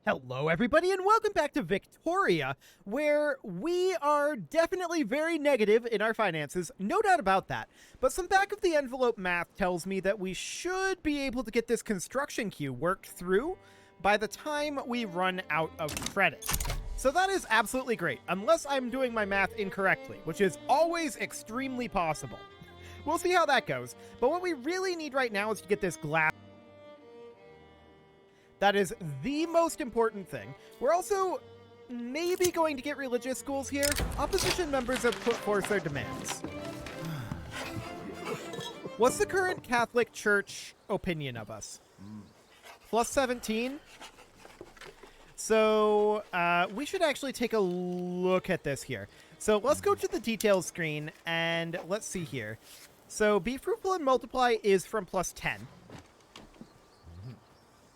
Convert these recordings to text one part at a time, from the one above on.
Hello, everybody, and welcome back to Victoria, where we are definitely very negative in our finances, no doubt about that. But some back-of-the-envelope math tells me that we should be able to get this construction queue worked through by the time we run out of credit. So that is absolutely great, unless I'm doing my math incorrectly, which is always extremely possible. We'll see how that goes, but what we really need right now is to get this glass. That is the most important thing. We're also maybe going to get religious schools here. Opposition members have put forth their demands. What's the current Catholic Church opinion of us? Plus 17? So we should actually take a look at this here. So let's go to the details screen and let's see here. So be fruitful and multiply is from plus 10.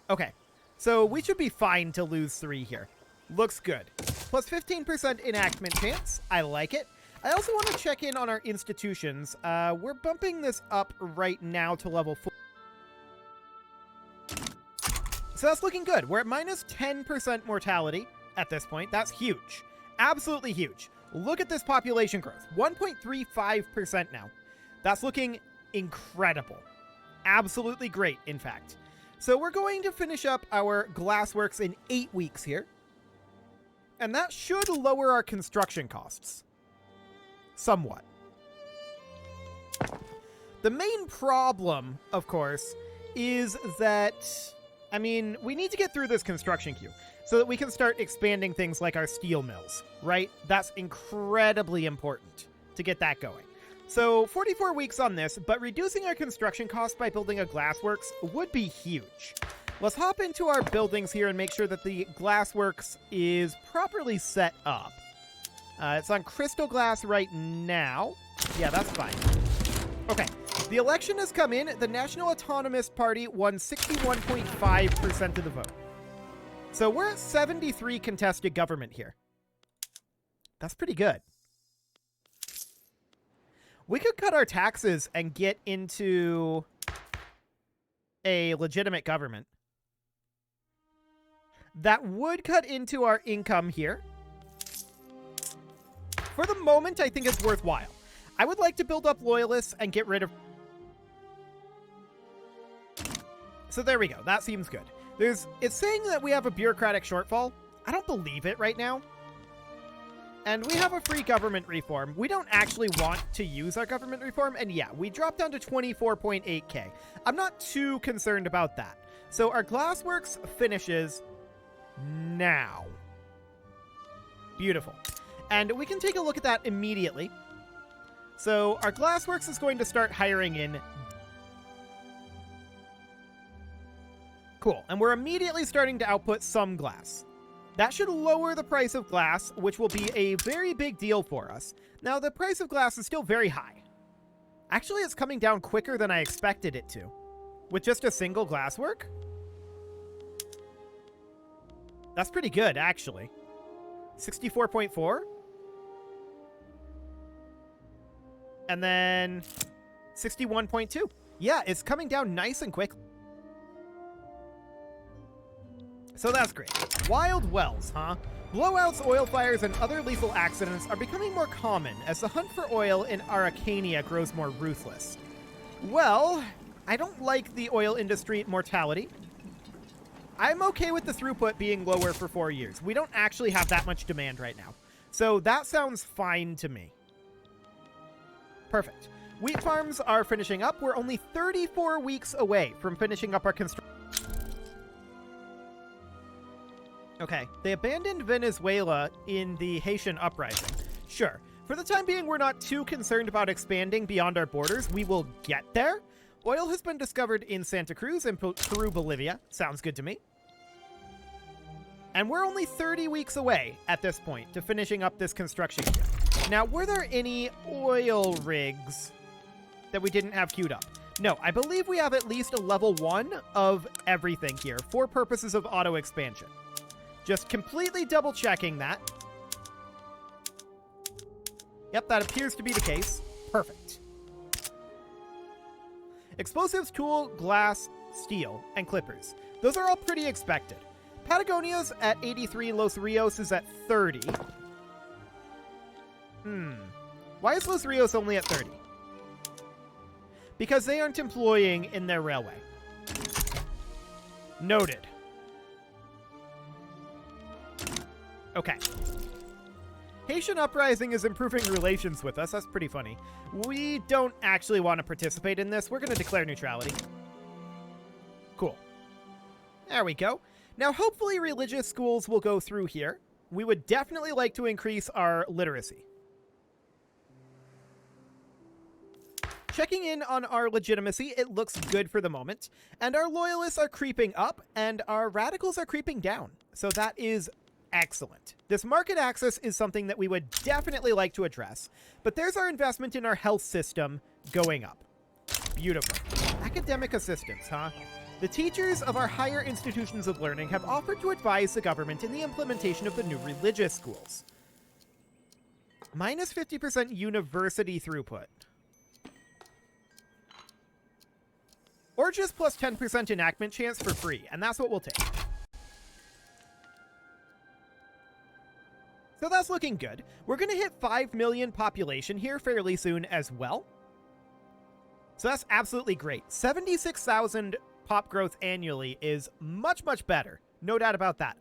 Okay. So we should be fine to lose 3 here. Looks good. Plus 15% enactment chance. I like it. I also want to check in on our institutions. We're bumping this up right now to level 4. So that's looking good. We're at minus 10% mortality at this point. That's huge. Absolutely huge. Look at this population growth. 1.35% now. That's looking incredible. Absolutely great, in fact. So we're going to finish up our glassworks in 8 weeks here. And that should lower our construction costs. Somewhat. The main problem, of course, is that, I mean, we need to get through this construction queue so that we can start expanding things like our steel mills, right? That's incredibly important to get that going. So 44 weeks on this, but reducing our construction cost by building a glassworks would be huge. Let's hop into our buildings here and make sure that the glassworks is properly set up. It's on crystal glass right now. Yeah, that's fine. Okay, the election has come in. The National Autonomous Party won 61.5% of the vote. So we're at 73 contested government here. That's pretty good. We could cut our taxes and get into a legitimate government. That would cut into our income here. For the moment, I think it's worthwhile. I would like to build up loyalists and get rid of... So there we go. That seems good. It's saying that we have a bureaucratic shortfall. I don't believe it right now. And we have a free government reform. We don't actually want to use our government reform. And yeah, we dropped down to 24.8k. I'm not too concerned about that. So our glassworks finishes now. Beautiful. And we can take a look at that immediately. So our glassworks is going to start hiring in. Cool. And we're immediately starting to output some glass. That should lower the price of glass, which will be a very big deal for us. Now, the price of glass is still very high. Actually, it's coming down quicker than I expected it to. With just a single glasswork? That's pretty good, actually. 64.4? And then 61.2. Yeah, it's coming down nice and quick. So that's great. Wild wells, huh? Blowouts, oil fires, and other lethal accidents are becoming more common as the hunt for oil in Araucania grows more ruthless. Well, I don't like the oil industry mortality. I'm okay with the throughput being lower for 4 years. We don't actually have that much demand right now. So that sounds fine to me. Perfect. Wheat farms are finishing up. We're only 34 weeks away from finishing up our construction. Okay, they abandoned Venezuela in the Haitian uprising. Sure, for the time being, we're not too concerned about expanding beyond our borders. We will get there. Oil has been discovered in Santa Cruz and Peru, Bolivia. Sounds good to me. And we're only 30 weeks away at this point to finishing up this construction queue. Now, were there any oil rigs that we didn't have queued up? No, I believe we have at least a level 1 of everything here for purposes of auto expansion. Just completely double checking that. Yep, that appears to be the case. Perfect. Explosives, tool, glass, steel, and clippers. Those are all pretty expected. Patagonia's at 83, Los Rios is at 30. Why is Los Rios only at 30? Because they aren't employing in their railway. Noted. Okay. Haitian Uprising is improving relations with us. That's pretty funny. We don't actually want to participate in this. We're going to declare neutrality. Cool. There we go. Now, hopefully religious schools will go through here. We would definitely like to increase our literacy. Checking in on our legitimacy, it looks good for the moment. And our loyalists are creeping up, and our radicals are creeping down. So that is excellent. This market access is something that we would definitely like to address. But there's our investment in our health system going up. Beautiful. Academic assistance, huh? The teachers of our higher institutions of learning have offered to advise the government in the implementation of the new religious schools. Minus 50% university throughput. Or just plus 10% enactment chance for free, and that's what we'll take. So that's looking good. We're going to hit 5 million population here fairly soon as well. So that's absolutely great. 76,000 pop growth annually is much, much better. No doubt about that.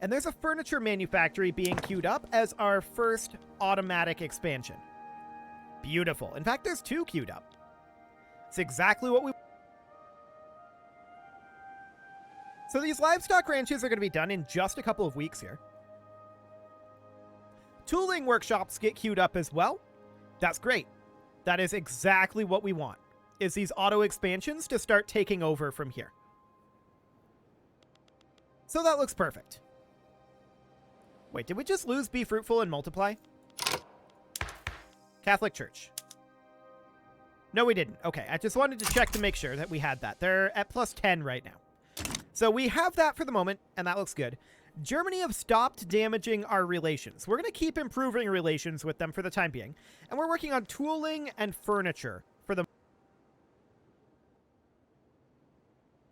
And there's a furniture manufactory being queued up as our first automatic expansion. Beautiful. In fact, there's 2 queued up. It's exactly what we... So these livestock ranches are going to be done in just a couple of weeks here. Tooling workshops get queued up as well. That's great. That is exactly what we want, is these auto expansions to start taking over from here. So that looks perfect. Wait, did we just lose Be Fruitful and Multiply? Catholic Church. No, we didn't. Okay, I just wanted to check to make sure that we had that. They're at plus 10 right now. So we have that for the moment, and that looks good. Germany have stopped damaging our relations. We're going to keep improving relations with them for the time being. And we're working on tooling and furniture for the...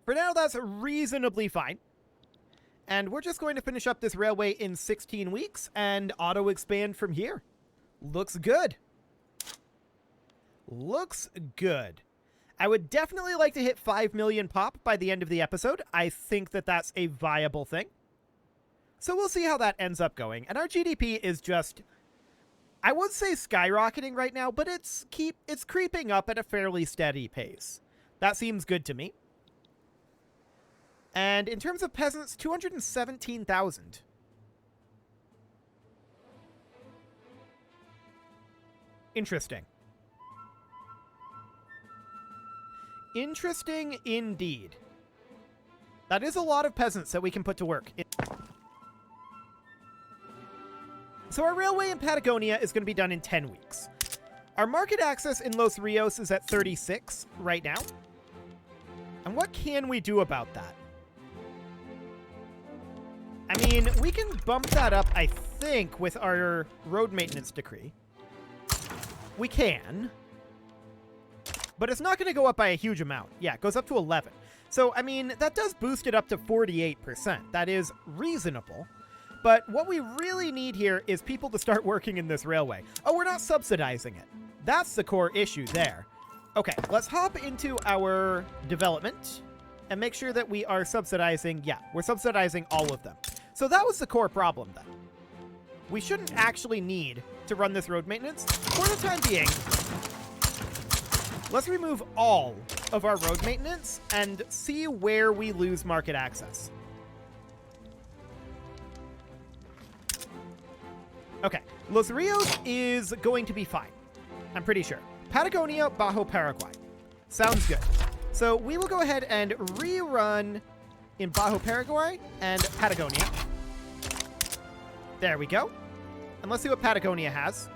For now, that's reasonably fine. And we're just going to finish up this railway in 16 weeks and auto-expand from here. Looks good. Looks good. I would definitely like to hit 5 million pop by the end of the episode. I think that that's a viable thing. So we'll see how that ends up going. And our GDP is just, I would say skyrocketing right now, but it's creeping up at a fairly steady pace. That seems good to me. And in terms of peasants, 217,000. Interesting. Interesting indeed. That is a lot of peasants that we can put to work. So our railway in Patagonia is going to be done in 10 weeks. Our market access in Los Rios is at 36 right now. And what can we do about that? I mean, we can bump that up, I think, with our road maintenance decree. We can. But it's not going to go up by a huge amount. Yeah, it goes up to 11. So, I mean, that does boost it up to 48%. That is reasonable. But what we really need here is people to start working in this railway. Oh, we're not subsidizing it. That's the core issue there. Okay, let's hop into our development and make sure that we are subsidizing. Yeah, we're subsidizing all of them. So that was the core problem then. We shouldn't actually need to run this road maintenance. For the time being, let's remove all of our road maintenance and see where we lose market access. Okay, Los Rios is going to be fine. I'm pretty sure. Patagonia, Bajo Paraguay. Sounds good. So we will go ahead and rerun in Bajo Paraguay and Patagonia. There we go. And let's see what Patagonia has.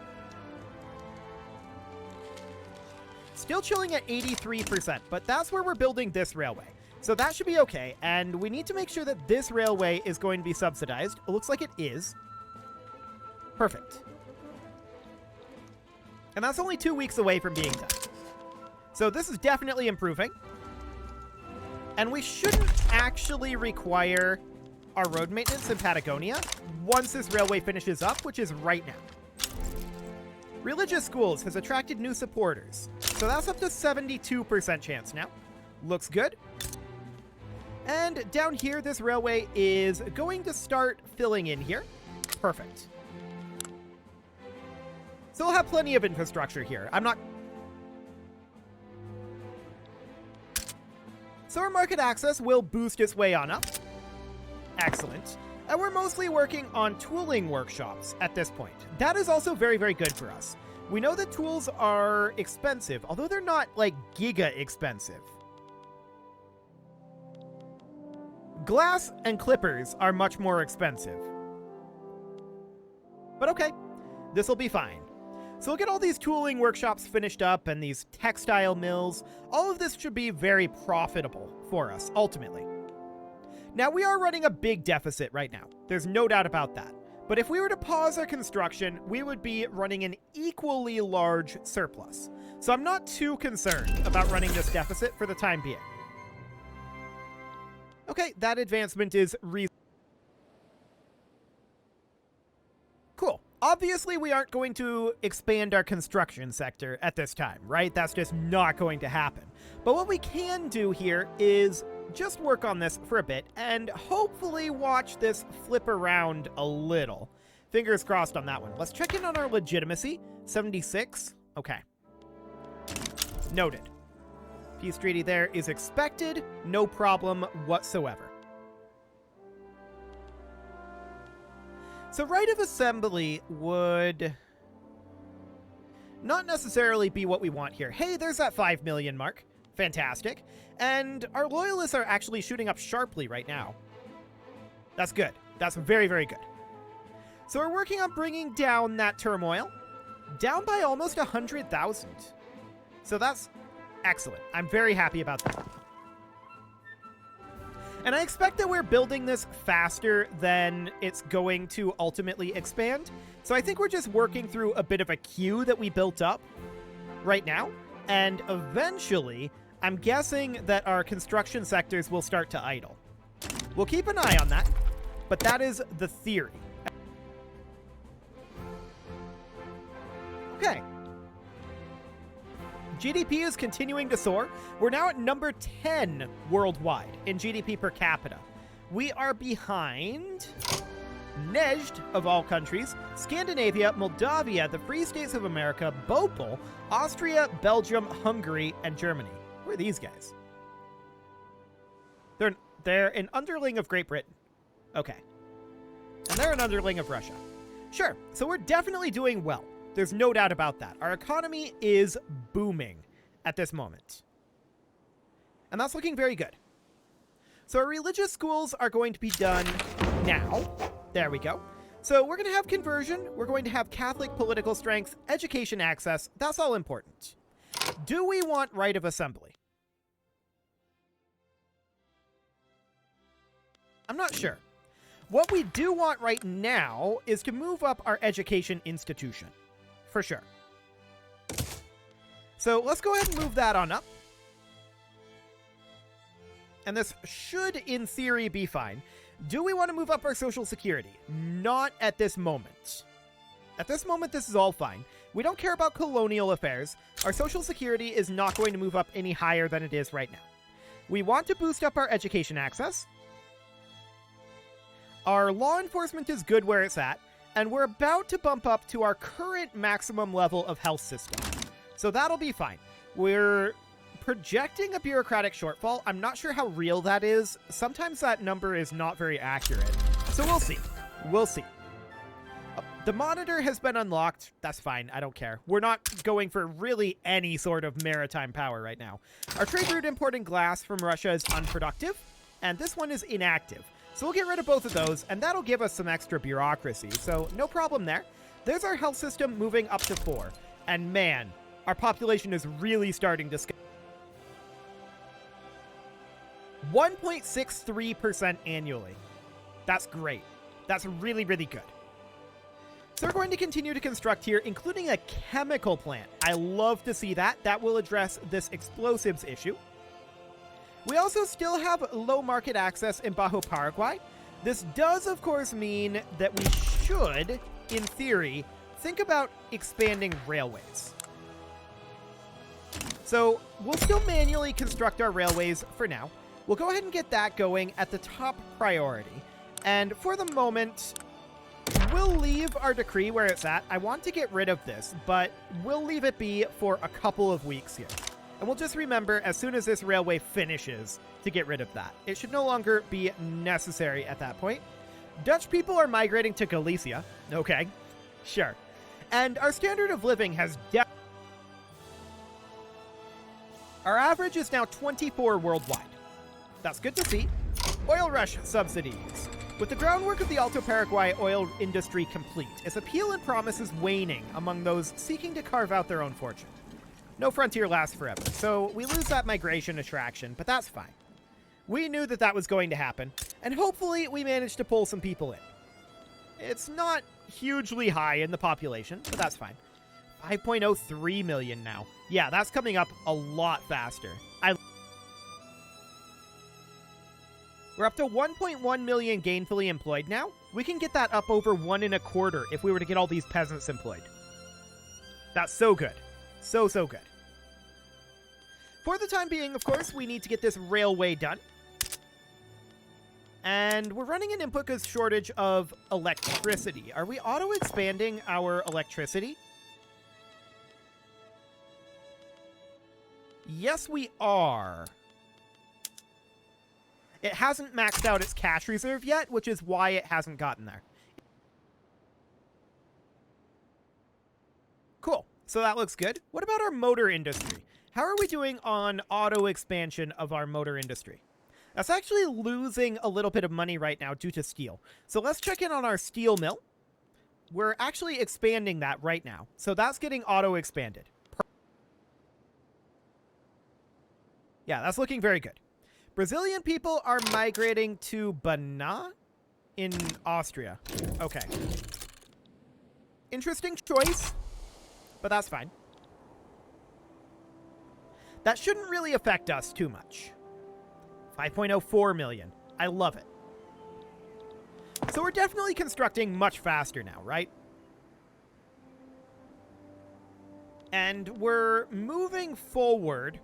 Still chilling at 83%, but that's where we're building this railway. So that should be okay, and we need to make sure that this railway is going to be subsidized. It looks like it is. Perfect. And that's only 2 weeks away from being done. So this is definitely improving. And we shouldn't actually require our road maintenance in Patagonia once this railway finishes up, which is right now. Religious schools has attracted new supporters, so that's up to 72% chance now. Looks good. And down here, this railway is going to start filling in here. Perfect. So we'll have plenty of infrastructure here. So our market access will boost its way on up. Excellent. And we're mostly working on tooling workshops at this point. That is also very, very good for us. We know that tools are expensive, although they're not, like, giga expensive. Glass and clippers are much more expensive. But okay, this will be fine. So we'll get all these tooling workshops finished up and these textile mills. All of this should be very profitable for us, ultimately. Now, we are running a big deficit right now. There's no doubt about that. But if we were to pause our construction, we would be running an equally large surplus. So I'm not too concerned about running this deficit for the time being. Okay, that advancement is cool. Obviously, we aren't going to expand our construction sector at this time, right? That's just not going to happen. But what we can do here is just work on this for a bit and hopefully watch this flip around a little. Fingers crossed on that one. Let's check in on our legitimacy. 76. Okay. Noted. Peace treaty there is expected. No problem whatsoever. So right of assembly would not necessarily be what we want here. Hey, there's that 5 million mark. Fantastic. And our loyalists are actually shooting up sharply right now. That's good. That's very, very good. So we're working on bringing down that turmoil. Down by almost 100,000. So that's excellent. I'm very happy about that. And I expect that we're building this faster than it's going to ultimately expand. So I think we're just working through a bit of a queue that we built up right now. And eventually, I'm guessing that our construction sectors will start to idle. We'll keep an eye on that, but that is the theory. Okay. GDP is continuing to soar. We're now at number 10 worldwide in GDP per capita. We are behind Nejd, of all countries, Scandinavia, Moldavia, the Free States of America, Bhopal, Austria, Belgium, Hungary, and Germany. Who are these guys? They're an underling of Great Britain. Okay. And they're an underling of Russia. Sure, so we're definitely doing well. There's no doubt about that. Our economy is booming at this moment. And that's looking very good. So our religious schools are going to be done now. There we go. So we're going to have conversion. We're going to have Catholic political strength, education access. That's all important. Do we want right of assembly? I'm not sure. What we do want right now is to move up our education institution. For sure. So let's go ahead and move that on up. And this should, in theory, be fine. Do we want to move up our social security? Not at this moment. At this moment, this is all fine. We don't care about colonial affairs. Our social security is not going to move up any higher than it is right now. We want to boost up our education access. Our law enforcement is good where it's at. And we're about to bump up to our current maximum level of health system. So that'll be fine. We're projecting a bureaucratic shortfall. I'm not sure how real that is. Sometimes that number is not very accurate. So we'll see. We'll see. The monitor has been unlocked. That's fine. I don't care. We're not going for really any sort of maritime power right now. Our trade route importing glass from Russia is unproductive. And this one is inactive. So we'll get rid of both of those, and that'll give us some extra bureaucracy, so no problem there. There's our health system moving up to 4. And man, our population is really starting to scale. 1.63% annually. That's great. That's really, really good. So we're going to continue to construct here, including a chemical plant. I love to see that. That will address this explosives issue. We also still have low market access in Bajo Paraguay. This does, of course, mean that we should, in theory, think about expanding railways. So we'll still manually construct our railways for now. We'll go ahead and get that going at the top priority. And for the moment, we'll leave our decree where it's at. I want to get rid of this, but we'll leave it be for a couple of weeks here. And we'll just remember, as soon as this railway finishes, to get rid of that. It should no longer be necessary at that point. Dutch people are migrating to Galicia. Okay, sure. And our standard of living has our average is now 24 worldwide. That's good to see. Oil rush subsidies. With the groundwork of the Alto Paraguay oil industry complete, its appeal and promise is waning among those seeking to carve out their own fortune. No frontier lasts forever, so we lose that migration attraction, but that's fine. We knew that that was going to happen, and hopefully we managed to pull some people in. It's not hugely high in the population, but that's fine. 5.03 million now. Yeah, that's coming up a lot faster. We're up to 1.1 million gainfully employed now. We can get that up over 1.25 if we were to get all these peasants employed. That's so good. So good. For the time being, of course, we need to get this railway done. And we're running an input goods shortage of electricity. Are we auto-expanding our electricity? Yes, we are. It hasn't maxed out its cash reserve yet, which is why it hasn't gotten there. Cool. So that looks good. What about our motor industry? How are we doing on auto expansion of our motor industry? That's actually losing a little bit of money right now due to steel. So let's check in on our steel mill. We're actually expanding that right now. So that's getting auto expanded. Yeah, that's looking very good. Brazilian people are migrating to Banat in Austria. Okay. Interesting choice, but that's fine. That shouldn't really affect us too much. 5.04 million. I love it. So we're definitely constructing much faster now, right? And we're moving forward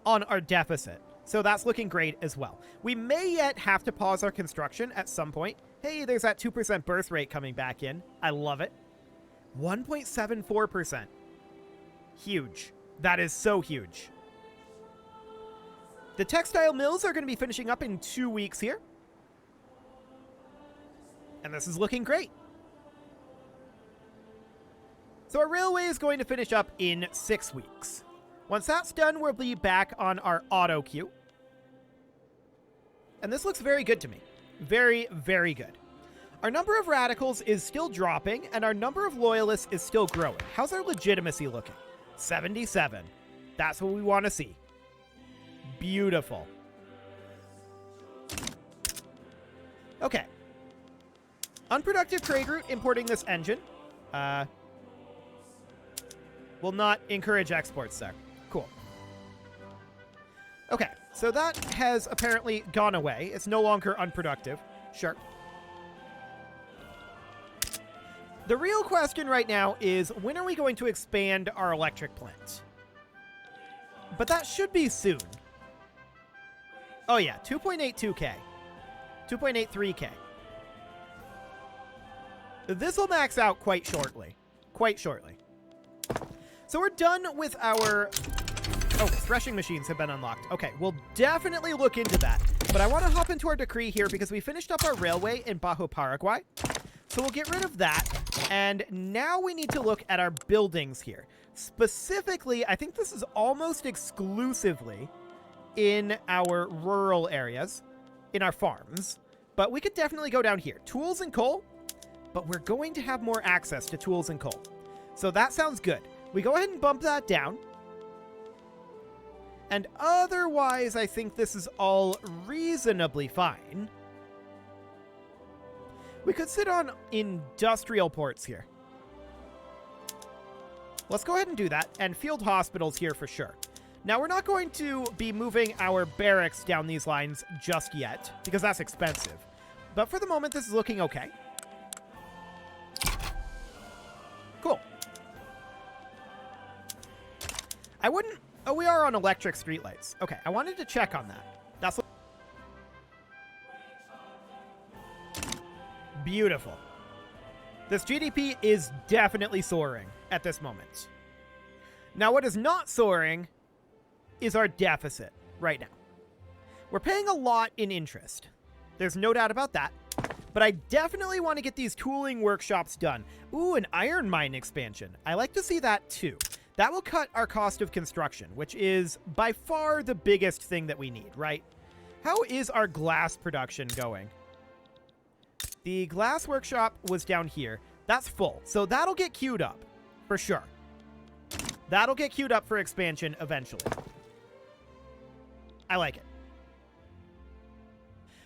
on our deficit. So that's looking great as well. We may yet have to pause our construction at some point. Hey, there's that 2% birth rate coming back in. I love it. 1.74%. Huge. That is so huge. The textile mills are going to be finishing up in 2 weeks here. And this is looking great. So our railway is going to finish up in 6 weeks. Once that's done, we'll be back on our auto queue. And this looks very good to me. Very, very good. Our number of radicals is still dropping, and our number of loyalists is still growing. How's our legitimacy looking? 77. That's what we want to see. Beautiful. Okay. Unproductive trade route importing this engine. Will not encourage exports there. Cool. Okay, so that has apparently gone away. It's no longer unproductive. Sure. The real question right now is, when are we going to expand our electric plant? But that should be soon. Oh yeah, 2.82k. 2.83k. This will max out quite shortly. Quite shortly. So we're done with our... Oh, threshing machines have been unlocked. Okay, we'll definitely look into that. But I want to hop into our decree here because we finished up our railway in Bajo Paraguay. So we'll get rid of that. And now we need to look at our buildings here. Specifically, I think this is almost exclusively in our rural areas, in our farms. But we could definitely go down here. Tools and coal, but we're going to have more access to tools and coal. So that sounds good. We go ahead and bump that down. And otherwise, I think this is all reasonably fine. We could sit on industrial ports here. Let's go ahead and do that. And field hospitals here for sure. Now, we're not going to be moving our barracks down these lines just yet, because that's expensive. But for the moment, this is looking okay. Cool. I wouldn't... Oh, we are on electric streetlights. Okay, I wanted to check on that. That's... Beautiful. This GDP is definitely soaring at this moment. Now, what is not soaring is our deficit right now. We're paying a lot in interest. There's no doubt about that. But I definitely want to get these tooling workshops done. Ooh, an iron mine expansion. I like to see that too. That will cut our cost of construction, which is by far the biggest thing that we need, right? How is our glass production going? The glass workshop was down here. That's full. So that'll get queued up for sure. That'll get queued up for expansion eventually. I like it.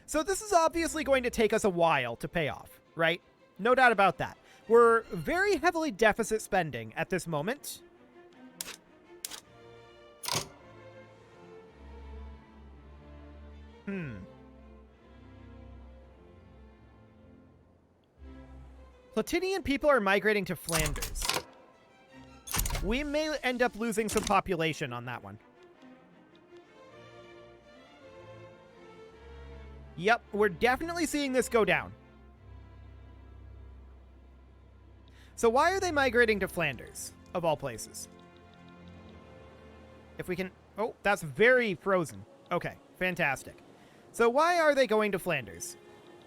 So this is obviously going to take us a while to pay off, right? No doubt about that. We're very heavily deficit spending at this moment. Platinian people are migrating to Flanders. We may end up losing some population on that one. Yep, we're definitely seeing this go down. So why are they migrating to Flanders, of all places? If we can... Oh, that's very frozen. Okay, fantastic. So why are they going to Flanders?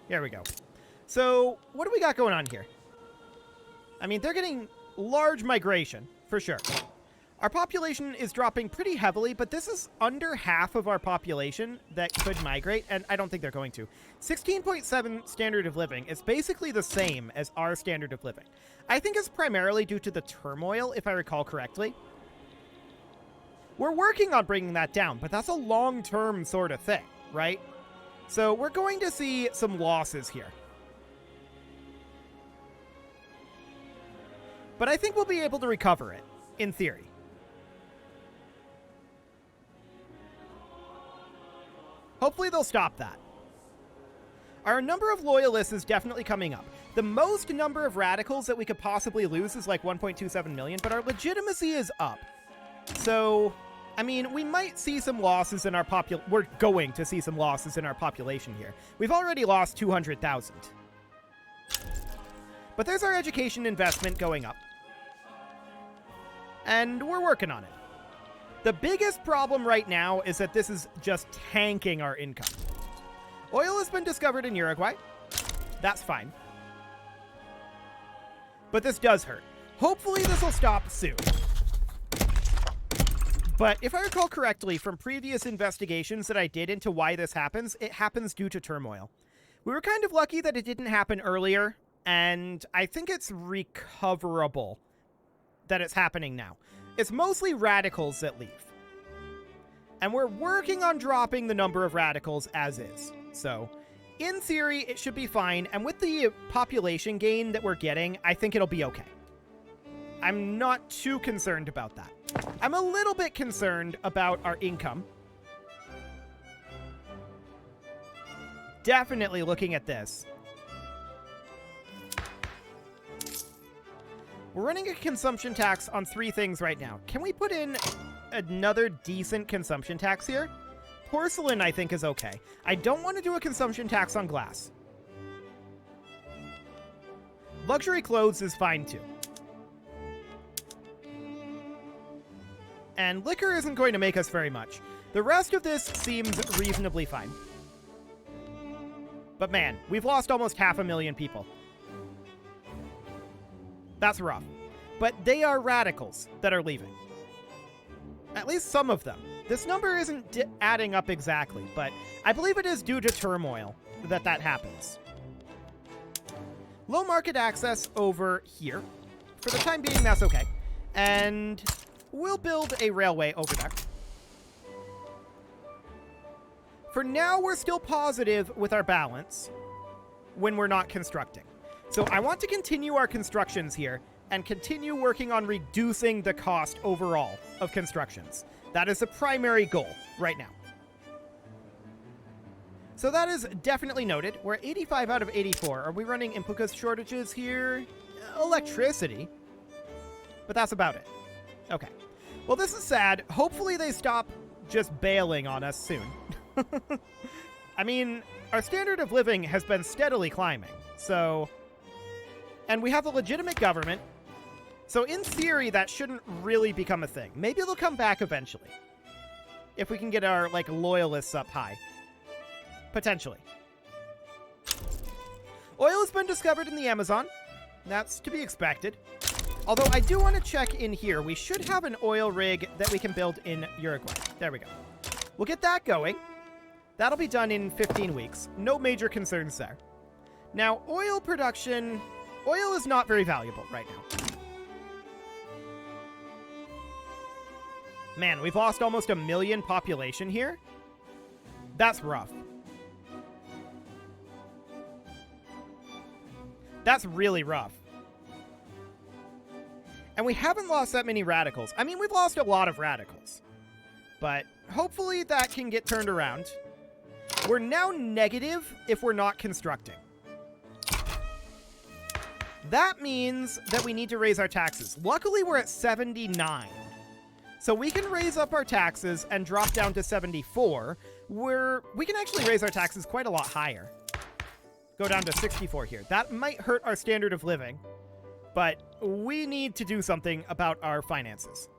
There we go. So what do we got going on here? I mean, they're getting large migration, for sure. Our population is dropping pretty heavily, but this is under half of our population that could migrate, and I don't think they're going to. 16.7 standard of living is basically the same as our standard of living. I think it's primarily due to the turmoil, if I recall correctly. We're working on bringing that down, but that's a long-term sort of thing, right? So we're going to see some losses here. But I think we'll be able to recover it, in theory. Hopefully they'll stop that. Our number of loyalists is definitely coming up. The most number of radicals that we could possibly lose is like 1.27 million, but our legitimacy is up. So, I mean, we might see some losses in our we're going to see some losses in our population here. We've already lost 200,000. But there's our education investment going up. And we're working on it. The biggest problem right now is that this is just tanking our income. Oil has been discovered in Uruguay. That's fine. But this does hurt. Hopefully this will stop soon. But if I recall correctly from previous investigations that I did into why this happens, it happens due to turmoil. We were kind of lucky that it didn't happen earlier, and I think it's recoverable that it's happening now. It's mostly radicals that leave. And we're working on dropping the number of radicals as is. So, in theory, it should be fine. And with the population gain that we're getting, I think it'll be okay. I'm not too concerned about that. I'm a little bit concerned about our income. Definitely looking at this. We're running a consumption tax on 3 things right now. Can we put in another decent consumption tax here? Porcelain, I think, is okay. I don't want to do a consumption tax on glass. Luxury clothes is fine, too. And liquor isn't going to make us very much. The rest of this seems reasonably fine. But man, we've lost almost 500,000 people. That's rough. But they are radicals that are leaving. At least some of them. This number isn't adding up exactly, but I believe it is due to turmoil that happens. Low market access over here. For the time being, that's okay. And we'll build a railway over there. For now, we're still positive with our balance when we're not constructing. So I want to continue our constructions here and continue working on reducing the cost overall of constructions. That is the primary goal right now. So that is definitely noted. We're at 85 out of 84. Are we running input shortages here? Electricity. But that's about it. Okay. Well, this is sad. Hopefully they stop just bailing on us soon. I mean, our standard of living has been steadily climbing. So, and we have a legitimate government. So in theory, that shouldn't really become a thing. Maybe it'll come back eventually. If we can get our, like, loyalists up high. Potentially. Oil has been discovered in the Amazon. That's to be expected. Although I do want to check in here. We should have an oil rig that we can build in Uruguay. There we go. We'll get that going. That'll be done in 15 weeks. No major concerns there. Now, oil production... Oil is not very valuable right now. Man, we've lost almost 1 million population here. That's rough. That's really rough. And we haven't lost that many radicals. I mean, we've lost a lot of radicals. But hopefully that can get turned around. We're now negative if we're not constructing. That means that we need to raise our taxes. Luckily, we're at 79. So we can raise up our taxes and drop down to 74, where we can actually raise our taxes quite a lot higher. Go down to 64 here. That might hurt our standard of living, but we need to do something about our finances.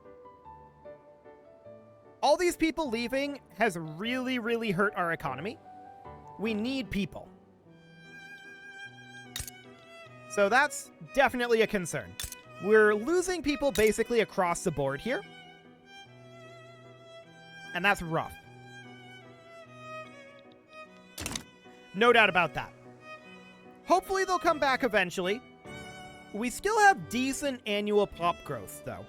All these people leaving has really, really hurt our economy. We need people. So that's definitely a concern. We're losing people basically across the board here. And that's rough. No doubt about that. Hopefully they'll come back eventually. We still have decent annual pop growth, though.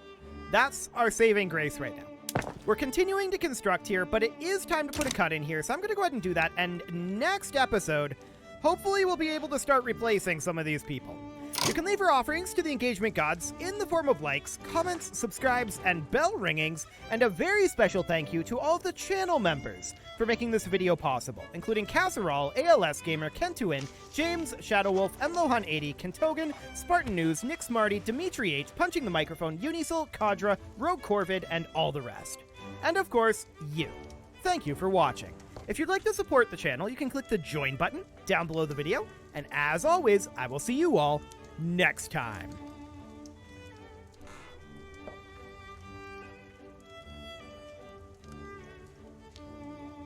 That's our saving grace right now. We're continuing to construct here, but it is time to put a cut in here, so I'm going to go ahead and do that. And next episode, hopefully we'll be able to start replacing some of these people. You can leave your offerings to the engagement gods in the form of likes, comments, subscribes, and bell ringings, and a very special thank you to all of the channel members for making this video possible, including Casserole, ALS Gamer, Kentuin, James, Shadowwolf, Lohan80, Kentogan, Spartan News, Nick Smarty, Dimitri H, Punching the Microphone, Unisil, Kadra, Rogue Corvid, and all the rest. And of course, you. Thank you for watching. If you'd like to support the channel, you can click the join button down below the video, and as always, I will see you all next time.